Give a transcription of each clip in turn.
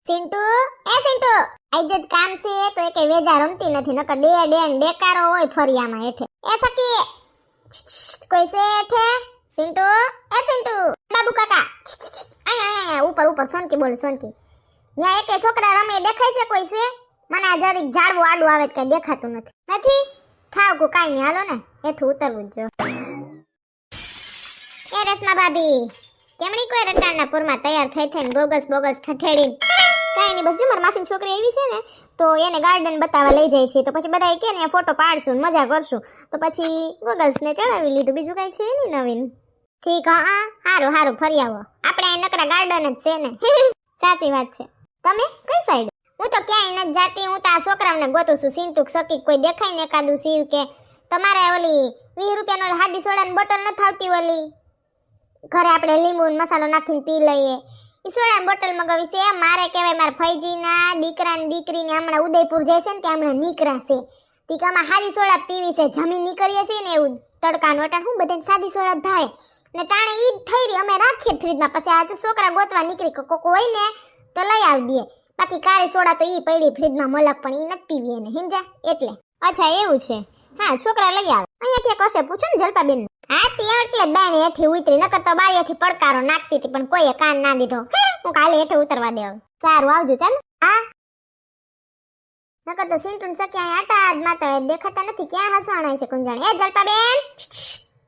સિન્ટુ, એ સિન્ટુ, આજે જ કામ છે તો એકે વેજા રમતી નથી, નકર ડે ડે ને ડેકારો હોય ફરિયામાં હેઠે. એ સકી, કોઈ છે હેઠે? સિન્ટુ, એ સિન્ટુ, બાબુ કાકા, આયા ઉપર ઉપર સોનકી બોલ સોનકી. ન્યા એકે છોકરા રમે દેખાય છે કોઈ છે? મને આ જરીક ઝાડવું આડું આવે કઈ દેખાતું નથી. નથી? થાવ કો કાઈ નહીં, હાલો ને હેઠું ઉતરવું જ જો. એ રેશમા ભાભી, કેમણી કોઈ રટાણના પૂરમાં તૈયાર થઈ થઈને બોગસ બોગસ ઠઠેડીને કાઈ નહીં, બસ જો મારી માસીની છોકરી એવી છે ને તો એને ગાર્ડન બતાવવા લઈ જાય છે, તો પછી બધા કે ને ફોટો પાડશું ને મજા કરશું, તો પછી ગોગલ્સને ચડાવી લીધું, બીજું કઈ છે નહીં નવીન. ઠીક, હા હારું હારું ફરી આવો, આપણે અહીં નકરા ગાર્ડન જ છે ને. સાચી વાત છે. તમે કઈ સાઈડ? હું તો ક્યાંય નથી જાતી, હું તો આ છોકરાઓને ગોતું છું, સિંટુક સકી કોઈ દેખાય ને એકાદું સીવ કે તમારે ઓલી 20 રૂપિયાનો હાદી સોડાની બોટલ નથી આવતી ઓલી ઘરે આપણે લીંબુ મસાલો નાખીને પી લઈએ, ઈ સોડાની બોટલ મગાવી છે. મારે કહેવાય મારા ફૈજીના દીકરા ને દીકરીને હમણાં ઉદયપુર જાય છે ને ત્યાં હમણાં નીકળાશે, તીકામાં હાદી સોડા પીવી છે, જમીન નીકળીએ છીએ ને એવું તડકાનું અટાણ હું બધાને સાદી સોડા થાય ને ટાણે ઈ જ થઈ રહી, અમે રાખીએ ફ્રીજમાં, પછી આ છોકરા ગોતવા નીકળી કોક હોય ને તો લઈ આવી દઈએ, બાકી કાળી સોડા તો ઈ પડી ફ્રીજમાં મલક પણ ઈ નથી પીવી એને, સમજ્યા? એટલે અચ્છા એવું છે, હા છોકરા લઈ આવે. અહીંયા ક્યાં કશે પૂછો ને જલપાબેન. હા તે એટલે બેન હેઠી ઉતરી, નકર તો બારીએથી પડકારો નાખતી હતી પણ કોઈએ કાન ના દીધો, હું કાલે હેઠે ઉતરવા દેવ. સારું આવજો ચાલ. હા નકર તો સિન્ટુ સકી અહીં આટા જ માતા દેખાતા નથી, ક્યાં હસવાણા છે કુંજાણી. એ જલપાબેન,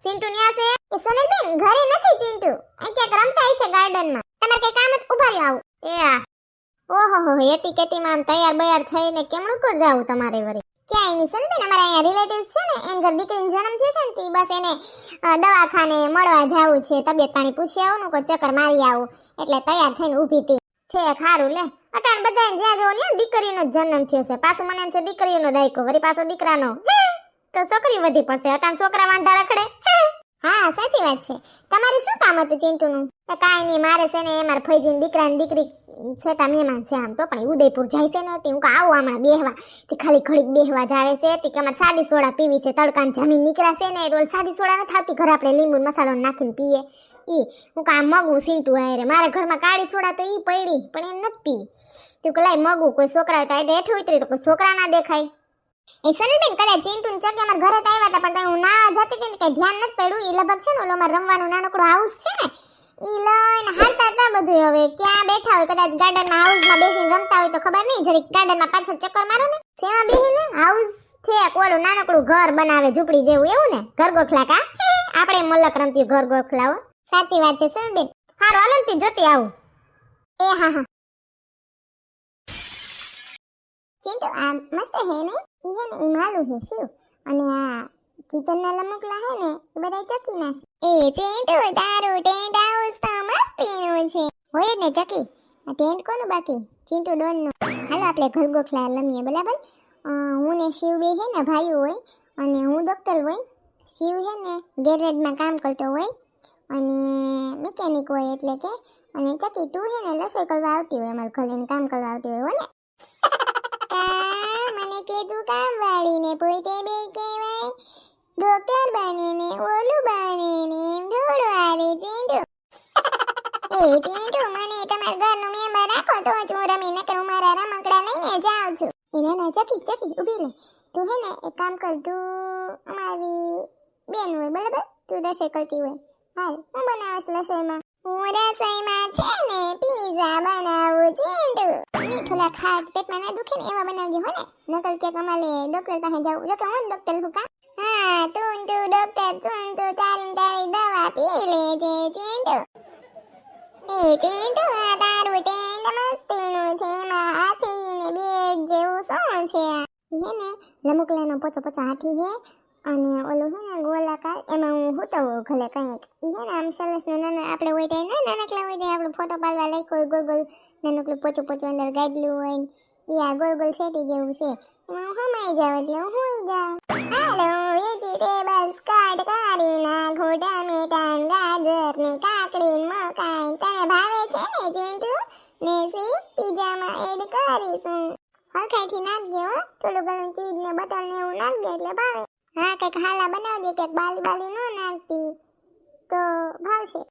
સિન્ટુ ન્યા છે? એ સોનલબેન ઘરે નથી ચિંટુ, અહીં ક્યાંક રમતા હશે ગાર્ડનમાં, તમારે કઈ કામ જ ઉભા રહ્યો આવું. એ આ ઓહો એટી કેટીમાં આમ તૈયાર બૈયાર થઈને કેમણું કર જાવું તમારે વરી? ક્યાંય નહીં સનબેન, અમારા અહીંયા રિલેટિવ્સ છે ને એન ઘર દીકરીનો જન્મ થયો છે ને તી બસ એને દવાખાને મળવા જાવું છે, તબિયત પાણી પૂછી આવું ને કોઈ ચક્કર મારી આવું, એટલે તૈયાર થઈને ઊભી હતી. છે ખારું લે, અટાણ બધાને જ્યાં જોવો ને દીકરીનો જન્મ થયો છે, પાછું મને એમ છે દીકરીનો દાયકો, વરી પાછો દીકરાનો, તો છોકરી વધી પડશે, અટાણ છોકરા વાંધા રખડે. હા સાચી વાત છે. તમારે શું કામ હતું ચિંટુનું? કાંઈ નહીં, મારે છે ને મારા ફૈજીની દીકરા ને દીકરી છેટા મહેમાન છે, આમ તો પણ ઉદયપુર જાય છે ને હું આવું હમણાં બેહવા, તે ખાલી ઘડીક બેહવા જ આવે છે, તે કે અમારે સાદી સોડા પીવી છે, તડકાની જમીન નીકળાશે ને એટલે સાદી સોડા નથી આવતી ઘરે આપણે લીંબુ મસાલો નાખીને પીએ, ઈ હું કામ મગું સિંટુ આરે, મારા ઘરમાં કાળી સોડા તો ઈ પડી પણ એ નથી પીવી, તું કે લાઈ મગું, કોઈ છોકરા હોય તો હેઠું ઉતરી તો કોઈ છોકરા ના દેખાય. એ સનલબેન કદાચ ચિંટુન ચકે અમારા ઘરે તો આવ્યા હતા પણ હું ના જતી હતી ને કઈ ધ્યાન નથી પડ્યું, ઈ લગભગ છે ને ઓલો અમારે રમવાનું નાનકડું હાઉસ છે ને ઈ લઈને હાલતા હતા બધું, હવે ક્યાં બેઠા હોય કદાચ ગાર્ડનમાં હાઉસમાં બેસીને રમતા હોય તો ખબર નહીં, જરીક ગાર્ડનમાં પાછળ ચક્કર મારો ને સેમાં બેહીને હાઉસ છે ઓલું નાનકડું ઘર બનાવે ઝૂંપડી જેવું એવું ને, ઘર ગોખલા કા આપણે મલક રમતી ઘર ગોખલાઓ. સાચી વાત છે સનલબેન, હારું હાલો ને જોતી આવું. એ હા હા ચિંટુ આ મસ્ત હે ને, ઈ હે ને ઈ માલું હે શિવ, અને આ કિચન ના લમકલા હે ને એ બધા ચકી ના છે. એ ચિંટુ તારું ટેન્ટ હાઉસ તો મસ્તીનું છે. હોય ને ચકી, આ ટેન્ટ કોનું બાકી? Chintu don't know. હાલો આપણે ઘર ગોખલા લમીએ બરાબર. હું ને શિવ બે હે ને ભાઈઓ હોય, અને હું ડોક્ટર હોય, શિવ હે ને ગેરેજમાં કામ કરતો હોય અને મિકેનિક હોય એટલે કે, અને ચકી તું હે ને રસોઈ કરવા આવતી હોય, અમારા ઘરે કામ કરવા આવતી હોય ને. મને કીધું કામ વાળીને પોતે બે કહેવાય, ડોક્ટર બનીને ઓલું બનીને એમ થોડું હાલે ચિંટુ. એ ચિંટુ મને તમારા ઘરનું મેમ્બર રાખો તો જ હું રમી, નકર હું મારા રમકડા લઈને જાઉં છું. એ ના ચકી ઊભી રહે, તું હે ને એક કામ કર, તું અમારી બેન હોય બરાબર, તું રસોઈ કરતી હોય, હાલ હું બનાવીશ રસોઈમાં. હું રસોઈમાં છે ને પીઝા બનાવું ચિંટુ. થોડા ખાટ પેટમાં ના દુખે ને એવા બનાવજો હો ને, નકર ક્યાંક અમારે ડોક્ટર પાસે જવું, જો કે હું ડોક્ટર હું કા. હા તું ડોક્ટર તું તારી દવા પી લેજે ચિંટુ. એ ચિંટુ આ તારું ટેન્ટ મસ્તીનું છે, એમાં હાથી ને બેડ જેવું શું છે? હે ને લમુકલાનો પોચો હાથી હે, અને ઓલું હે ને ગોલાકાર એમાં હું હુતો ઘલે કંઈક, ઈ હે ને આમ સરસ નો નાના આપણે હોય ત્યાં ના નાનકલા હોય ત્યાં આપણે ફોટો પાડવા લાગ્યો હોય, ગોલ નાનકલું પોચું અંદર ગાડલું હોય ને ઈ આ ગોલ સેટી જેવું છે, એમાં હું હમાઈ જાવ એટલે હું હોઈ જાવ. હાલો વેજીટેબલ્સ કટ કરી નાખું, ટમેટા ગાજર ને કાકડી મકાઈ, તને ભાવે છે ને ચિંટુ? ને સી પીઝામાં એડ કરીશું, હરખાઈથી નાખજે હો, થોડું ઘણું ચીઝ ને બટર ને એવું નાખજે એટલે ભાવે. હા કઈક હાલા બનાવજે, કઈક બાલી ન નાખતી તો ભાવશે.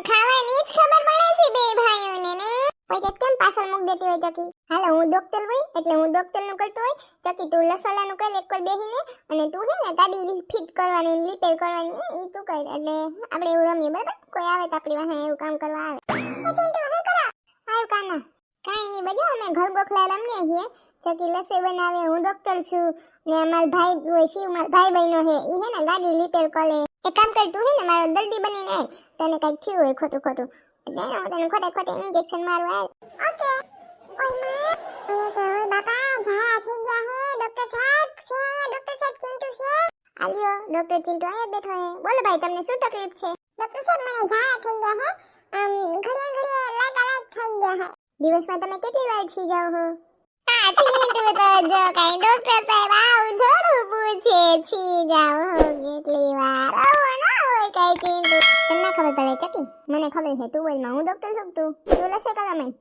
ખાવાની જ ખબર પડે છે બે ભાઈઓને ને. પછી કેમ પાછળ મૂક દેતી હોય ચકી. હાલો હું ડોક્ટર હોય એટલે હું ડોક્ટરનું કરતો હોય. ચકી તું લસોલાનું કર એક પર બેહીને, અને તું હે ને ગાડી ફિટ કરવાની રિપેર કરવાની ઈ તું કર. એટલે આપણે એવું રમીએ બરાબર. કોઈ આવે તો આપણી વાહે એવું કામ કરવા આવે. પછી તું શું કરો? આવ કાના કાઈ નહીં બજો અમે ઘર ગોખલા રમીએ છીએ. ચકી લસોઈ બનાવે, હું ડોક્ટર છું ને અમાર ભાઈ હોય શિવ માર ભાઈ બહેનો હે ઈ હે ને ગાડી રિપેર કરે. એક કામ કર તું હે ને મારો દર્દી બનીને આય. તને કઈક થયું હોય ખોટું ખોટું એટલે હું તને ખોટે ખોટે ઇન્જેક્શન મારવા આવે. ઓકે ઓય માં તો બાપા ઝાડા થઈ ગયા હે. ડોક્ટર સાહેબ ચિંટુ છે. આલ્યો ડોક્ટર ચિંટુ અહીંયા બેઠો હે. બોલો ભાઈ તમને શું તકલીફ છે? ડોક્ટર સાહેબ મને ઝાડા થઈ ગયા હે. ઘડીએ લાઈટ થઈ ગયા હે. દિવસમાં તમે કેટલી વાર છી જાવ હો? આ ચિંટુ તો જો કઈ ડોક્ટર સાહેબ આવું થોડું પૂછે છી જાવ હો કેટલી વાર. આવો ના હોય કઈ ચિંટુ. તને ખબર પડે ચકી? મને ખબર છે. તું બોલ માં હું ડોક્ટર છું. તું લસે કરવા મેં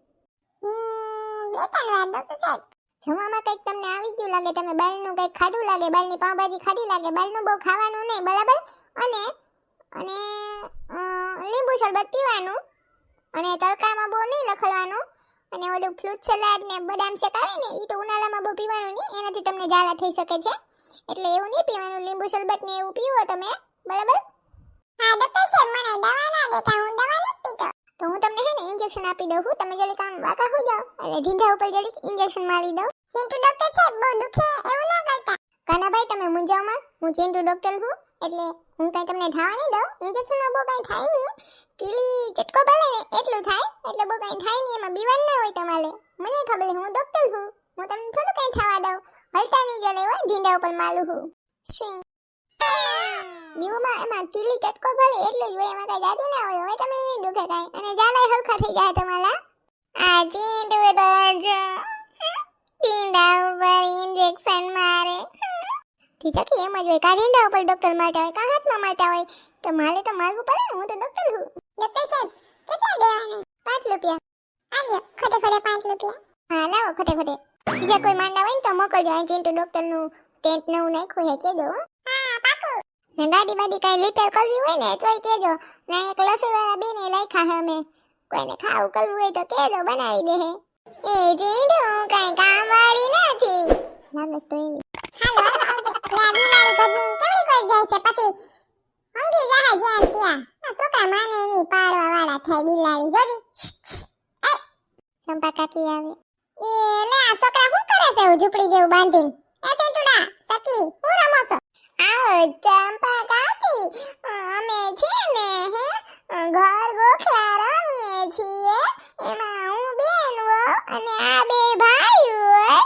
બેતાન વાર ડોક્ટર સાહેબ. જમવામાં કંઈક તમને આવી ગયું લાગે. તમે બાલનું કંઈક ખાધું લાગે. બાલની પાવભાજી ખાધી લાગે. બાલનું બહુ ખાવાનું નહીં બરાબર. અને લીંબુ શરબત પીવાનું. અને તડકામાં બહુ નહીં લખવાનું. અને ઓલું ફ્રૂટ સલાડ ને બદામ શેક આવે ને ઈ તો ઉનાળામાં બહુ પીવાનું નહીં. એનાથી તમને ઝાડા થઈ શકે છે. એટલે એવું નહીં પીવાનું. લીંબુ શરબત ને એવું પીવો તમે બરાબર. હા ડોક્ટર સાહેબ મને દવા ના દેતા. હું દવા નથી પીતો. તો હું તમને હે ને ઇન્જેક્શન આપી દઉં છું. તમે જલ્દી કામ વાકા હો જાઓ. એટલે ઢીંઢા ઉપર જલ્દી ઇન્જેક્શન મારી દઉં. ચિંટુ ડોક્ટર સાહેબ બહુ દુખે એવું ના કરતા. કાનાભાઈ તમે મૂંઝાવમાં. હું ચિંટુ ડોક્ટર છું એટલે હું કઈ તમને થાવા નહીં દઉં. ઇન્જેક્શનમાં બહુ કઈ થાય નહીં. કીલી ચટકો ભલે ને એટલું થાય. એટલે બહુ કઈ થાય નહીં. એમાં બીવાન ના હોય તમારે. મને ખબર હું ડોક્ટર છું. હું તમને થોડું કઈ થવા દઉં. હલતા નહીં જલે હોય ઢીંઢા ઉપર માલું છું. શું બીવામાં એમાં કીલી ચટકો ભલે એટલું જ હોય. એમાં કઈ જાદુ ના હોય. હવે તમે નહીં દુખે કઈ. અને ઝાડા હરખા થઈ જાય તમારા. આ ચિંટુ તો જો ઢીંઢા ઉપર ઇન્જેક્શન મારે. ઠીક એમ જ હોય. કા ઢીંઢા ઉપર ડોક્ટર મારતા હોય, કા હાથમાં મારતા હોય. તો મારે તો મારવું પડે ને. હું તો ડોક્ટર છું. ડોક્ટર સાહેબ કેટલા દેવાના? 5 રૂપિયા. આલ્યો ખોટે ખોટે 5 રૂપિયા. હા લાવો ખોટે ખોટે. બીજા કોઈ માંડા હોય ને તો મોકલજો. આ ચિંટુ ડોક્ટરનું ટેન્ટ નવું નાખ્યું હે કેજો. હા પાકું. ને ગાડી બાડી કઈ રિપેર કરવી હોય ને તોય કેજો. ને એક લસોઈવાળા બેને લાખ્યા હે અમે. કોઈને ખાવું કરવું હોય તો કેજો બનાવી દે હે. એ ચિંટુ કઈ કામવાળી નથી. લાગે તો એવી. હાલો બિલાડી ગમી કેવડી કોઈ જાય છે પછી ઊંઘી જાય જ્યાં ત્યાં. આ છોકરા માને એની પાડવા વાળા થાય બિલાડી જોજી. એ ચંપા કાકી આવે. એ લે આ છોકરા શું કરે છે ઝૂંપડી જેવું બાંધીને? એ સેન્ટુડા સકી હું રમો છો? આવો ચંપા કાકી અમે છે ને હે ઘર ગોખલા રમીએ છીએ. એમાં હું બેન હો અને આ બે ભાઈ હોય.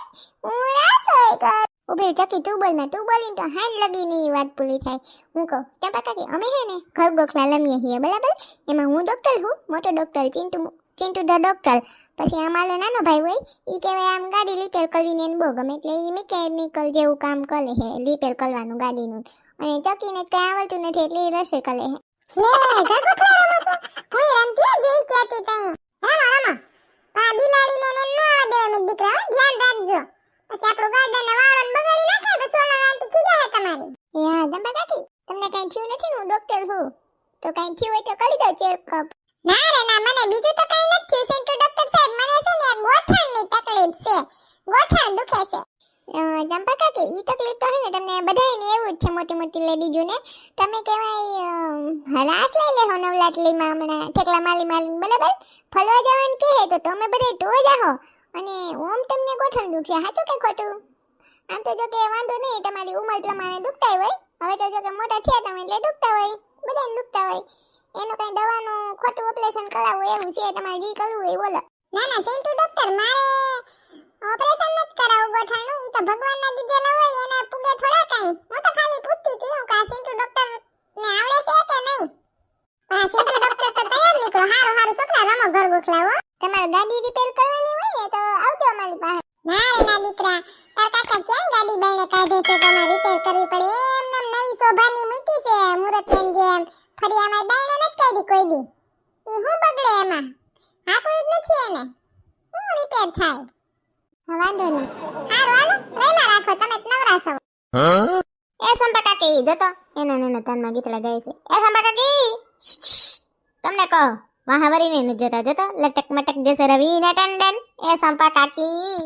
હું રસોઈ કરું. ઉભી ચકી તું બોલ ને. તું બોલીને તો હાન લગીની વાત પૂરી થાય. હું કહું ચંપા કાકી અમે હે ને ઘર ગોખલા રમીએ છીએ બરાબર. એમાં હું ડોક્ટર છું. મોટો ડોક્ટર ચિંટુ ધ ડોક્ટર. પછી અમારો નાનો ભાઈ હોય ઈ કહેવાય આમ ગાડી રિપેર કરીને એને બહુ ગમે એટલે ઈ મિકેનિકલ જેવું કામ કરે છે રિપેર કરવાનું ગાડીનું. અને ચકીને કઈ આવડતું નથી એટલે ઈ રસોઈ કરે છે. લે ઘર ગોખલા રમો છો? હું રમતી જેમ કહેતી તઈ. રમો આ બિલાડીને ન આવડે મે દીકરા ધ્યાન રાખજો. પછી આપણું ગાર્ડન ને વાળન બગાડી નાખે તો સોલા આંટી કીધા હે તમારી. એ હા ચંપા કાકી તમને કઈ થયું નથી? હું ડોક્ટર છું. તો કઈ થયું હોય તો કરી દો ચેકઅપ. ના રે ના મને બીજું તો કઈ નથી થયું. સેન્ટુ ડોક્ટર સાહેબ મને છે ને ગોઠણની તકલીફ છે. ગોઠણ દુખે છે. ચંપા કાકી ઈ તકલીફ તો હે ને તમને બધાયને એવું જ છે મોટી મોટી લેડીઝોને. તમે કહેવાય હલાસ લઈ લેહો નવલાટલીમાં હમણાં ઠેકલા માલી બરાબર. ફરવા જવાનું કહે તો તમે બધા ટો જાહો. અને ઓમ તમને ગોઠણ દુખે સાચું કે ખોટું? આમ તો જો કે વાંધો નહીં તમારી ઉંમર પ્રમાણે દુખતા હોય. હવે તો જો કે મોટા થયા તમે એટલે દુખતા હોય. બધાને દુખતા હોય. એનું કઈ દવાનું ખોટું ઓપરેશન કરાવવું એવું છે તમારે જે કરવું હોય બોલો. ના ના સેન્ટુ ડોક્ટર મારે ઓપરેશન નથી કરાવવું ગોઠણનું. ઈ તો ભગવાનના દીધેલા હોય એને પૂગે થોડા કઈ. હું તો ખાલી પૂછતી હતી હું કા સેન્ટુ ડોક્ટર ને આવડે છે કે નહીં. આ સેન્ટુ ડોક્ટર તો તૈયાર નીકળો. હારું છોકરા રમો ઘર ગોખલા હો. તમારે ગાડી રિપેર કરવાની હોય ને તો આવજો અમારી પાસે. ના રે ના દીકરા તાર કાકા ક્યાં ગાડી બાઈને કાઢે છે તમારે રિપેર કરવી પડે. એમ નવી શોભાની મૂકી છે મુરતિયન જેમ. ફરી અમારી બાઈને નથી કાઢી કોઈ દી. ઈ હું બગડે એમાં? હા કોઈ જ નથી એને. હું રિપેર થાય? હા વાંધો નહીં. હારું હાલો રેમાં રાખો તમે જ નવરા છો. એ સંપા કાકી જતો એના નાના તાનમાં ગીતડા ગાય છે. એ સંપા કાકી તમને કહો મહાવરીને ન જતા લટક મટક જૈસે રવિ ના ટંડન. એ સંપા કાકી.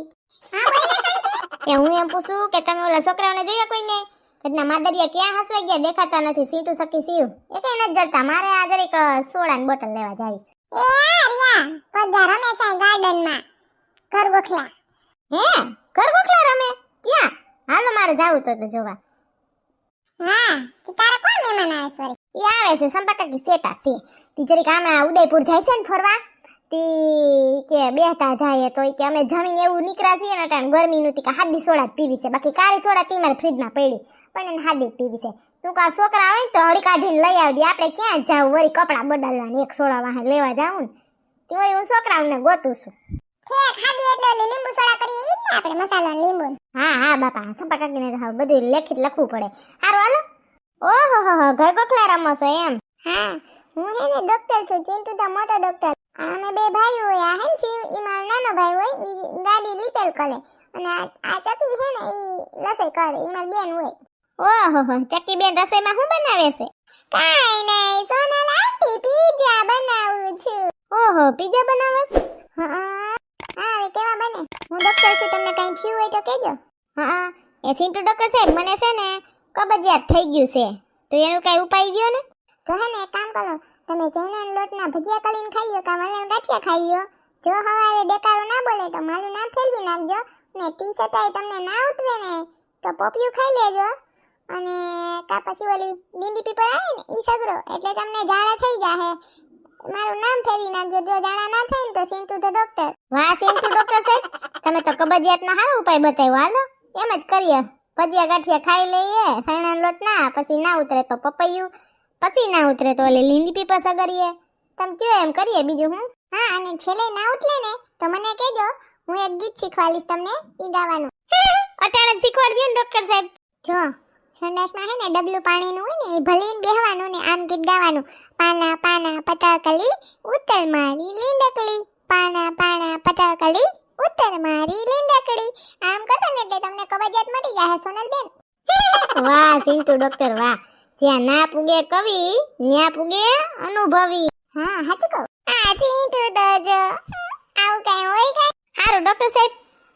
હા બોલ ને સંતી. એ હું એમ પૂછું કે તમે ઓલા છોકરાઓને જોયા કોઈને? કદના માદરિયા ક્યાં હસવાઈ ગયા દેખાતા નથી. સીટુ સકી સીવ એ કઈ નથી જડતા. મારે આ જરીક સોડાની બોટલ લેવા જાવી છે. એ રિયા પદા રમે છે ગાર્ડનમાં ઘર ગોખલા. હે ઘર ગોખલા રમે? ક્યાં? હાલો મારે જાવું તો જોવા. હા તો તારે કોણ મહેમાન આવે સોરી? એ આવે છે સંપા કાકી સેટા છે. તી જરીક આમાં ઉદયપુર જાય છે ને ફરવા. તી કે બેહતા જાય તો કે અમે જમીન એવું નીકળ્યા છીએ ને ટાણ ગરમીનું તી કે હાદી સોડા જ પીવી છે. બાકી કાળી સોડા તી મારે ફ્રીજમાં પડી પણ એને હાદી જ પીવી છે. તું કા છોકરા આવે તો હળી કાઢીને લઈ આવજે. આપણે ક્યાં જાવ વળી કપડા બદલવાને એક સોડા વાહે લેવા જાવું ને તી વળી હું છોકરાઓને ગોતું છું. ઠેક હાદી એટલે ઓલી લીંબુ સોડા કરી ઈ ને આપણે મસાલો લીંબુ. હા બાપા સંપા કાકીને તો બધું લેખિત લખવું પડે. હારું હાલો. ઓહો હો ઘર ગોખલા રમો છો એમ? હા હું હે ને ડોક્ટર છું ચિંટુ તો મોટો ડોક્ટર. અમે બે ભાઈઓ હોય આ હે ને શિવ ઈ મારો નાનો ભાઈ હોય ઈ ગાડી રિપેર કરે અને આ ચકી હે ને ઈ રસોઈ કરે ઈ મારી બેન હોય. ઓહો હો ચક્કી બેન રસોઈમાં શું બનાવે છે? કાઈ નહીં સોનલ આંટી પીઝા બનાવું છું. ઓહો પીઝા બનાવસ? હા હવે કેવા બને? હું ડોક્ટર છું તમને કઈ થયું હોય તો કહેજો. હા એ સિન્ટુ ડોક્ટર સાહેબ મને છે ને કબજિયાત થઈ ગયું છે તો એનો કઈ ઉપાય ગયો ને? તો હે ને એક કામ કરો તમે ચણાના લોટના ભજીયા કલીને ખાઈ લ્યો કા વલણ ગાંઠિયા ખાઈ લ્યો. જો હવારે ડેકારો ના બોલે તો માલું ના ફેરવી નાખજો ને ટી શર્ટાઈ તમને ના ઉતરે ને તો પોપિયું ખાઈ લેજો અને કા પછી ઓલી લીંડી પીપર આવે ને ઈ સગરો એટલે તમને ઝાડા થઈ જાહે. મારું નામ ફેરવી નાખજો જો ઝાડા ના થાય ને તો સિન્ટુ ધ ડોક્ટર. વાહ સિન્ટુ ડોક્ટર સાહેબ તમે તો કબજિયાતનો સારો ઉપાય બતાવ્યો. હાલો એમ જ કરીએ. ભજીયા ગાંઠિયા ખાઈ લઈએ સણાનો લોટ ના પછી ના ઉતરે તો પપૈયું પછી ના ઉતરે તો ઓલી લીંડી પીપર સગરીએ. તમે કયો એમ કરીએ બીજું હું? હા અને છેલ્લે ના ઉતરે ને તો મને કહેજો હું એક ગીત શીખવાડીશ તમને ઈ ગાવાનું. અટાણે જ શીખવાડી દો ને ડોક્ટર સાહેબ. જો સંડાસમાં હે ને ડબલું પાણીનું હોય ને એ ભલીને બેહવાનું ને આમ ગીત ગાવાનું. પાના પાના પતકલી ઉત્તર મારી લીંડકલી પાના પાના પતકલી ઉત્તર મારી લીંડકલી. આમ કરશો ને એટલે તમને કબજિયાત મટી જાય સોનલ બેન. વાહ સિન્ટુ ડોક્ટર વાહ. જ્યાં ના પુગે કવિ ન્યા પુગે અનુભવી. હા સાચું કહું. આ ચીંટુ તો જો આવું કઈ હોય કઈ. હારું ડોક્ટર સાહેબ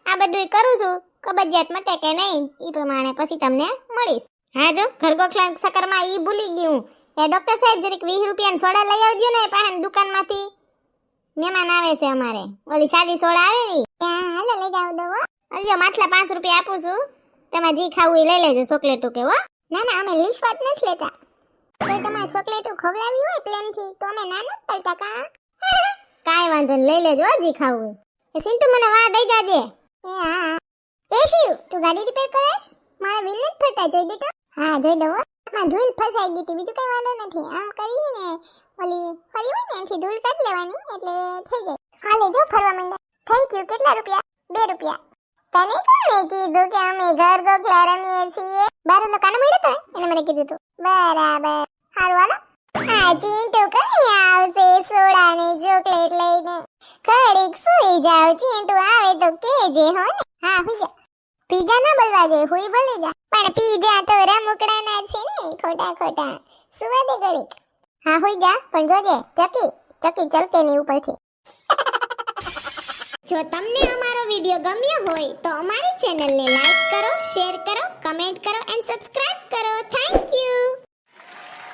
આ બધું કરું છું. કબજિયાત મટે કે નહીં ઈ પ્રમાણે પછી તમને મળીશ. હા જો ઘર ગોખલા સકરમાં ઈ ભૂલી ગયું. એ ડોક્ટર સાહેબ જરીક 20 રૂપિયાના સોડા લઈ આવજો ને પાહે દુકાનમાંથી. મહેમાન આવે છે અમારે. ઓલી સાદી સોડા આવે ને ત્યાં હાલો લઈ જાવ દો હો. અલ્યો માટલા 5 રૂપિયા આપું છું. તમે જી ખાવું એ લઈ લેજો ચોકલેટું કે હો. ના ના અમે લિસ્ટ નથી લેતા. કોઈ તમારે ચોકલેટું ખવડાવી હોય પ્લેનથી તો અમે ના નથી પડતા કા. કાંઈ વાંધો નહીં લઈ લેજો જી ખાવું હોય. એ સિન્ટુ મને વાહ દઈ જાજે. એ હા એ શિવ તું ગાડી રિપેર કરેશ? મારા વ્હીલ નથી ફરતા જોઈ દે તો. હા જોઈ દઉં હો. માં ધૂળ ફસાઈ ગઈ હતી બીજું કઈ વાંધો નથી. આમ કરીને ઓલી ફરી હોય ને એનાથી ધૂળ કાઢી લેવાની એટલે થઈ જાય. હાલે જો ફરવા માંડ્યા. Thank you. કેટલા રૂપિયા? 2 રૂપિયા. તને કોણે કીધું કે અમે ઘર ગોખલા રમીએ છીએ? બાર લોકોને મળ્યો તો એને મને કીધું તું. બરાબર હારું હાલો. આ ચીંટુ કઈ આવશે સોડા ને ચોકલેટ લઈને? ઘડીક સુઈ જાવ ચીંટુ આવે તો કેજે હો ને. હા હુઈ જા. પીઝા ના બોલવા જોઈએ હુઈ બોલી જા. પણ પીઝા તો રમકડા ના છે ને ખોટા ખોટા. સુવા દે ઘડીક. હા હુઈ જા પણ જોજે ચકી ચલકે ની ઉપરથી. જો તમને અમારો વિડિયો ગમ્યો હોય તો અમારી ચેનલને લાઈક કરો, શેર કરો, કમેન્ટ કરો એન્ડ સબસ્ક્રાઇબ કરો. Thank you.